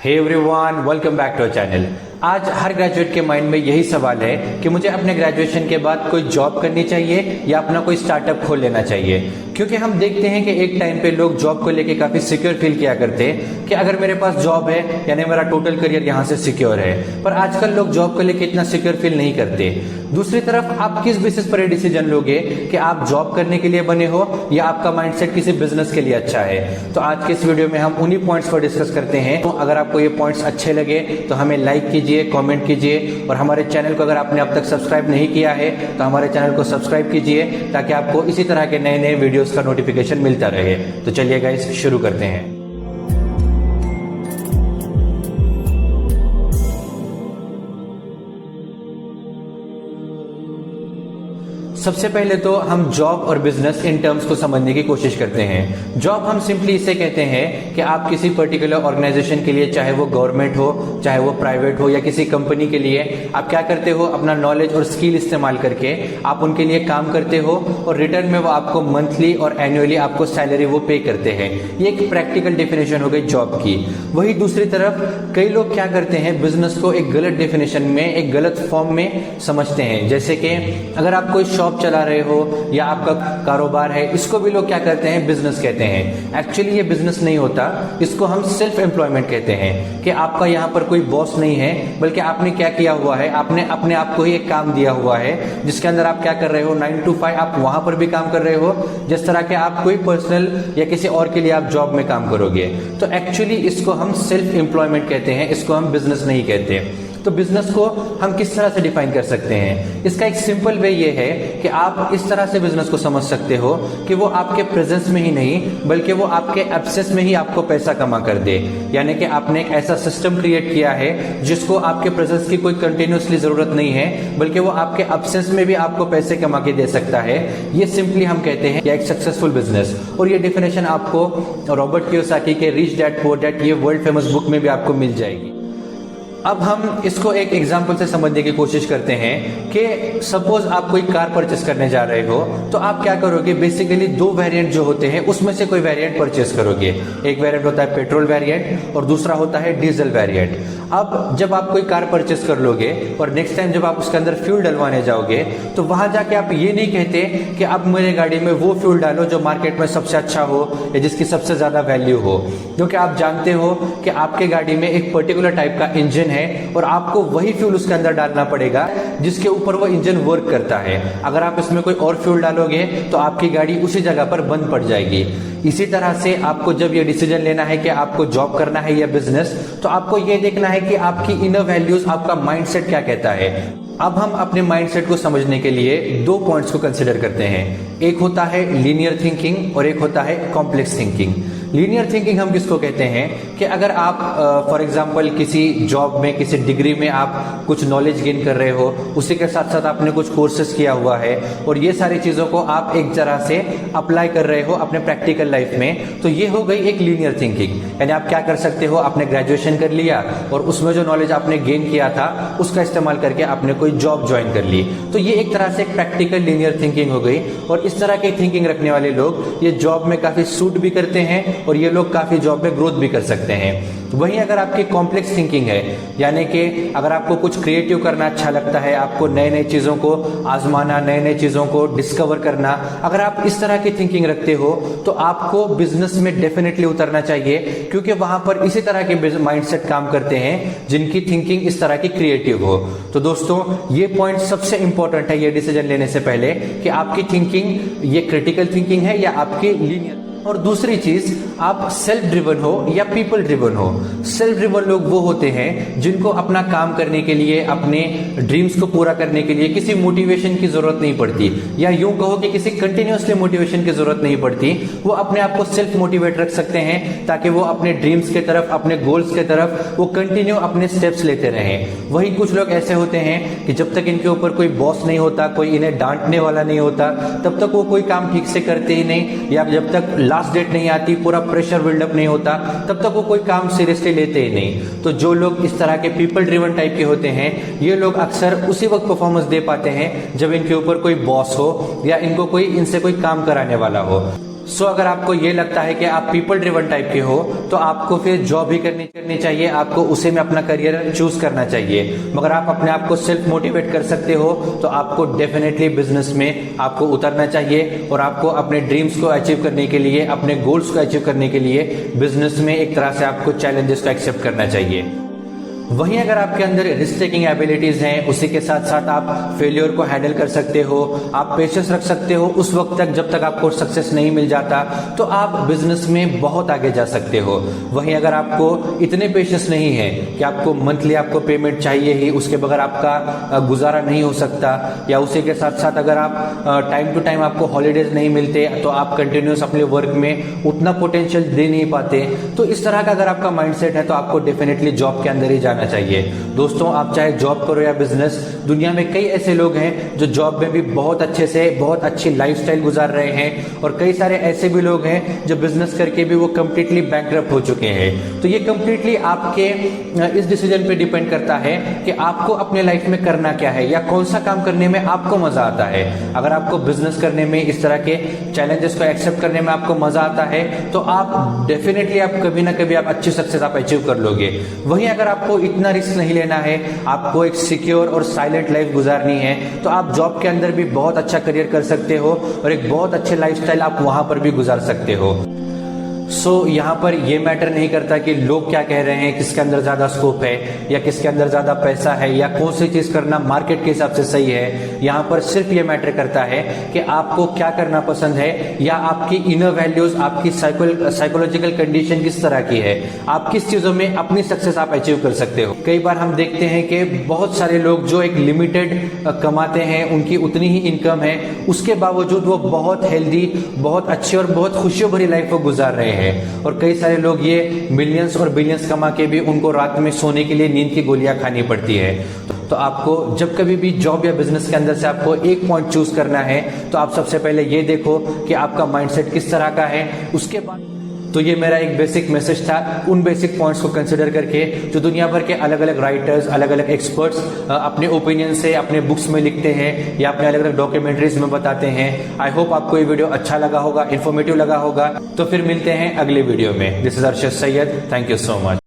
Hey everyone, welcome back to our channel. आज हर graduate के माइंड में यही सवाल है कि मुझे अपने ग्रेजुएशन के बाद कोई जॉब करनी चाहिए या अपना कोई स्टार्टअप खोल लेना चाहिए। क्योंकि हम देखते हैं कि एक टाइम पे लोग जॉब को लेके काफी सिक्योर फील किया करते कि अगर मेरे पास जॉब है यानी मेरा टोटल करियर यहाँ से सिक्योर है। पर आजकल लोग जॉब को लेके इतना सिक्योर फील नहीं करते। दूसरी तरफ आप किस बेसिस पर ये डिसीजन लोगे कि आप जॉब करने के लिए बने हो या आपका माइंडसेट किसी बिजनेस के लिए अच्छा है? तो आज के इस वीडियो में हम उन्हीं पॉइंट्स पर डिस्कस करते हैं। तो अगर आपको ये पॉइंट्स अच्छे लगे तो हमें लाइक कीजिए, कमेंट कीजिए और हमारे चैनल को अगर आपने अब तक सब्सक्राइब नहीं किया है तो हमारे चैनल को सब्सक्राइब कीजिए ताकि आपको इसी तरह के नए नए वीडियोस का नोटिफिकेशन मिलता रहे। तो चलिए गाइस, शुरू करते हैं। सबसे पहले तो हम जॉब और बिजनेस इन टर्म्स को समझने की कोशिश करते हैं। जॉब हम सिंपली इसे कहते हैं कि आप किसी पर्टिकुलर ऑर्गेनाइजेशन के लिए, चाहे वो गवर्नमेंट हो, चाहे वो प्राइवेट हो या किसी कंपनी के लिए, आप क्या करते हो, अपना नॉलेज और स्किल इस्तेमाल करके आप उनके लिए काम करते हो और रिटर्न में वो आपको मंथली और एनुअली आपको सैलरी वो पे करते हैं। ये एक प्रैक्टिकल डेफिनेशन हो गई जॉब की। वही दूसरी तरफ कई लोग क्या करते हैं, बिजनेस को एक गलत डेफिनेशन में, एक गलत फॉर्म में समझते हैं। जैसे कि अगर आप कोई शॉप चला रहे हो या आपका कारोबार है, इसको भी लोग क्या कहते हैं, बिजनेस कहते हैं। एक्चुअली ये बिजनेस नहीं होता, इसको हम सेल्फ एम्प्लॉयमेंट कहते हैं कि आपका यहाँ पर कोई बॉस नहीं है, बल्कि आपने क्या किया हुआ है, आपने अपने आप को ही एक काम दिया हुआ है जिसके अंदर आप क्या कर रहे हो, 9 to 5 आप वहां पर भी काम कर रहे हो जिस तरह के आप कोई पर्सनल या किसी और के लिए आप जॉब में काम करोगे। तो एक्चुअली इसको हम सेल्फ एम्प्लॉयमेंट कहते हैं, इसको हम बिजनेस नहीं कहते। तो बिजनेस को हम किस तरह से डिफाइन कर सकते हैं? इसका एक सिंपल वे ये है कि आप इस तरह से बिजनेस को समझ सकते हो कि वो आपके प्रेजेंस में ही नहीं बल्कि वो आपके एब्सेंस में ही आपको पैसा कमा कर दे। यानी कि आपने एक ऐसा सिस्टम क्रिएट किया है जिसको आपके प्रेजेंस की कोई कंटिन्यूसली जरूरत नहीं है बल्कि वो आपके एब्सेंस में भी आपको पैसे कमा के दे सकता है। ये सिंपली हम कहते हैं एक सक्सेसफुल बिजनेस। और ये डेफिनेशन आपको रॉबर्ट कियोसाकी के रिच डैड पुअर डैड, ये वर्ल्ड फेमस बुक में भी आपको मिल जाएगी। अब हम इसको एक एग्जाम्पल से समझने की कोशिश करते हैं कि सपोज आप कोई कार परचेस करने जा रहे हो तो आप क्या करोगे, बेसिकली 2 वेरिएंट जो होते हैं उसमें से कोई वेरिएंट परचेस करोगे। एक वेरिएंट होता है पेट्रोल वेरिएंट और दूसरा होता है डीजल वेरिएंट। अब जब आप कोई कार परचेस कर लोगे और नेक्स्ट टाइम जब आप उसके अंदर फ्यूल डलवाने जाओगे तो वहां जाके आप ये नहीं कहते कि अब मेरे गाड़ी में वो फ्यूल डालो जो मार्केट में सबसे अच्छा हो या जिसकी सबसे ज्यादा वैल्यू हो, क्योंकि आप जानते हो कि आपके गाड़ी में एक पर्टिकुलर टाइप का इंजन है और आपको वही फ्यूल उसके अंदर डालना पड़ेगा जिसके ऊपर वो इंजन वर्क करता है। अगर आप इसमें कोई और फ्यूल डालोगे तो आपकी गाड़ी उसी जगह पर बंद पड़ जाएगी। इसी तरह से आपको जब ये डिसीजन लेना है कि आपको जॉब करना है या बिजनेस, तो आपको ये देखना है कि आपकी इनर वैल्यूज, आपका माइंडसेट क्या कहता है। अब हम अपने माइंडसेट को समझने के लिए 2 पॉइंट्स को कंसिडर करते हैं। एक होता है लीनियर थिंकिंग और एक होता है कॉम्प्लेक्स थिंकिंग। लीनियर थिंकिंग हम किसको कहते हैं कि अगर आप फॉर एग्जांपल किसी जॉब में, किसी डिग्री में आप कुछ नॉलेज गेन कर रहे हो, उसी के साथ साथ आपने कुछ कोर्सेज किया हुआ है और ये सारी चीजों को आप एक तरह से अप्लाई कर रहे हो अपने प्रैक्टिकल लाइफ में, तो ये हो गई एक लीनियर थिंकिंग। यानी आप क्या कर सकते हो, आपने ग्रेजुएशन कर लिया और उसमें जो नॉलेज आपने गेन किया था उसका इस्तेमाल करके आपने कोई जॉब ज्वाइन कर ली। तो ये एक तरह से एक प्रैक्टिकल लीनियर थिंकिंग हो गई और इस तरह की थिंकिंग रखने वाले लोग ये जॉब में काफी सूट भी करते हैं और ये लोग काफी जॉब में ग्रोथ भी कर सकते हैं। वहीं अगर आपकी कॉम्प्लेक्स थिंकिंग है, यानी कि अगर आपको कुछ क्रिएटिव करना अच्छा लगता है, आपको नए नए चीजों को आजमाना, नए नए चीजों को डिस्कवर करना, अगर आप इस तरह की थिंकिंग रखते हो तो आपको बिजनेस में डेफिनेटली उतरना चाहिए, क्योंकि वहां पर इसी तरह के माइंडसेट काम करते हैं जिनकी थिंकिंग इस तरह की क्रिएटिव हो। तो दोस्तों, ये पॉइंट सबसे इंपॉर्टेंट है ये डिसीजन लेने से पहले कि आपकी थिंकिंग ये क्रिटिकल थिंकिंग है या आपकी लीनियर। और दूसरी चीज, आप सेल्फ ड्रिवन हो या पीपल ड्रिवन हो। सेल्फ ड्रिवन लोग वो होते हैं जिनको अपना काम करने के लिए, अपने ड्रीम्स को पूरा करने के लिए किसी मोटिवेशन की जरूरत नहीं पड़ती, या यूं कहो कि किसी कंटिन्यूअसली मोटिवेशन की जरूरत नहीं पड़ती। वो अपने आप को सेल्फ मोटिवेट रख सकते हैं ताकि वो अपने ड्रीम्स के तरफ, अपने गोल्स के तरफ वो कंटिन्यू अपने स्टेप्स लेते रहें। वही कुछ लोग ऐसे होते हैं कि जब तक इनके ऊपर कोई बॉस नहीं होता, कोई इन्हें डांटने वाला नहीं होता, तब तक वो कोई काम ठीक से करते ही नहीं, या जब तक लास्ट डेट नहीं आती, पूरा प्रेशर बिल्डअप नहीं होता, तब तक वो कोई काम सीरियसली लेते ही नहीं। तो जो लोग इस तरह के पीपल ड्रिवन टाइप के होते हैं, ये लोग अक्सर उसी वक्त परफॉर्मेंस दे पाते हैं जब इनके ऊपर कोई बॉस हो या इनको कोई इनसे कोई काम कराने वाला हो। सो अगर आपको ये लगता है कि आप पीपल ड्रिवन टाइप के हो तो आपको फिर जॉब ही करनी चाहिए, आपको उसे में अपना करियर चूज करना चाहिए। मगर आप अपने आप को सेल्फ मोटिवेट कर सकते हो तो आपको डेफिनेटली बिजनेस में आपको उतरना चाहिए और आपको अपने ड्रीम्स को अचीव करने के लिए, अपने गोल्स को अचीव करने के लिए बिजनेस में एक तरह से आपको चैलेंजेस को एक्सेप्ट करना चाहिए। वहीं अगर आपके अंदर रिस्क टेकिंग एबिलिटीज हैं, उसी के साथ साथ आप फेलियर को हैंडल कर सकते हो, आप पेशेंस रख सकते हो उस वक्त तक जब तक आपको सक्सेस नहीं मिल जाता, तो आप बिजनेस में बहुत आगे जा सकते हो। वहीं अगर आपको इतने पेशेंस नहीं है कि आपको मंथली आपको पेमेंट चाहिए ही, उसके बगैर आपका गुजारा नहीं हो सकता, या उसी के साथ साथ अगर आप टाइम टू टाइम आपको हॉलीडेज नहीं मिलते तो आप कंटिन्यूस अपने वर्क में उतना पोटेंशियल दे नहीं पाते, तो इस तरह का अगर आपका माइंडसेट है तो आपको डेफिनेटली जॉब के अंदर ही जाना चाहिए। दोस्तों, आप चाहे जॉब करो या बिजनेस, दुनिया में कई ऐसे लोग हैं जो जॉब में भी बहुत अच्छे से बहुत अच्छी लाइफस्टाइल गुजार रहे हैं, और कई सारे ऐसे भी लोग हैं जो बिजनेस करके भी वो कंप्लीटली बैंकरप्ट हो चुके हैं। तो ये कंप्लीटली आपके इस डिसीजन पे डिपेंड करता है कि आपको अपने लाइफ में करना क्या है या कौन सा काम करने में आपको मजा आता है। अगर आपको बिजनेस करने में, इस तरह के चैलेंजेस को एक्सेप्ट करने में आपको मजा आता है तो आप डेफिनेटली आप कभी ना कभी आप अच्छी सक्सेस आप अचीव कर लोगे। वहीं अगर आपको इतना रिस्क नहीं लेना है, आपको एक सिक्योर और साइलेंट लाइफ गुजारनी है, तो आप जॉब के अंदर भी बहुत अच्छा करियर कर सकते हो और एक बहुत अच्छे लाइफस्टाइल आप वहां पर भी गुजार सकते हो। सो यहाँ पर ये मैटर नहीं करता कि लोग क्या कह रहे हैं, किसके अंदर ज्यादा स्कोप है या किसके अंदर ज्यादा पैसा है या कौन सी चीज करना मार्केट के हिसाब से सही है। यहाँ पर सिर्फ ये मैटर करता है कि आपको क्या करना पसंद है या आपकी इनर वैल्यूज, आपकी साइकोलॉजिकल कंडीशन किस तरह की है, आप किस चीजों में अपनी सक्सेस आप अचीव कर सकते हो। कई बार हम देखते हैं कि बहुत सारे लोग जो एक लिमिटेड कमाते हैं, उनकी उतनी ही इनकम है, उसके बावजूद वो बहुत हेल्दी, बहुत अच्छी और बहुत खुशियों भरी लाइफ को गुजार रहे हैं। और कई सारे लोग ये मिलियंस और बिलियंस कमा के भी उनको रात में सोने के लिए नींद की गोलियां खानी पड़ती है। तो आपको जब कभी भी जॉब या बिजनेस के अंदर से आपको एक पॉइंट चूज करना है तो आप सबसे पहले ये देखो कि आपका माइंडसेट किस तरह का है। उसके बाद तो ये मेरा एक बेसिक मैसेज था, उन बेसिक पॉइंट्स को कंसिडर करके जो दुनिया भर के अलग अलग राइटर्स, अलग अलग एक्सपर्ट्स अपने ओपिनियन से अपने बुक्स में लिखते हैं या अपने अलग अलग डॉक्यूमेंट्रीज में बताते हैं। आई होप आपको ये वीडियो अच्छा लगा होगा, इन्फॉर्मेटिव लगा होगा। तो फिर मिलते हैं अगले वीडियो में। This is Arshad Syed, thank you so much.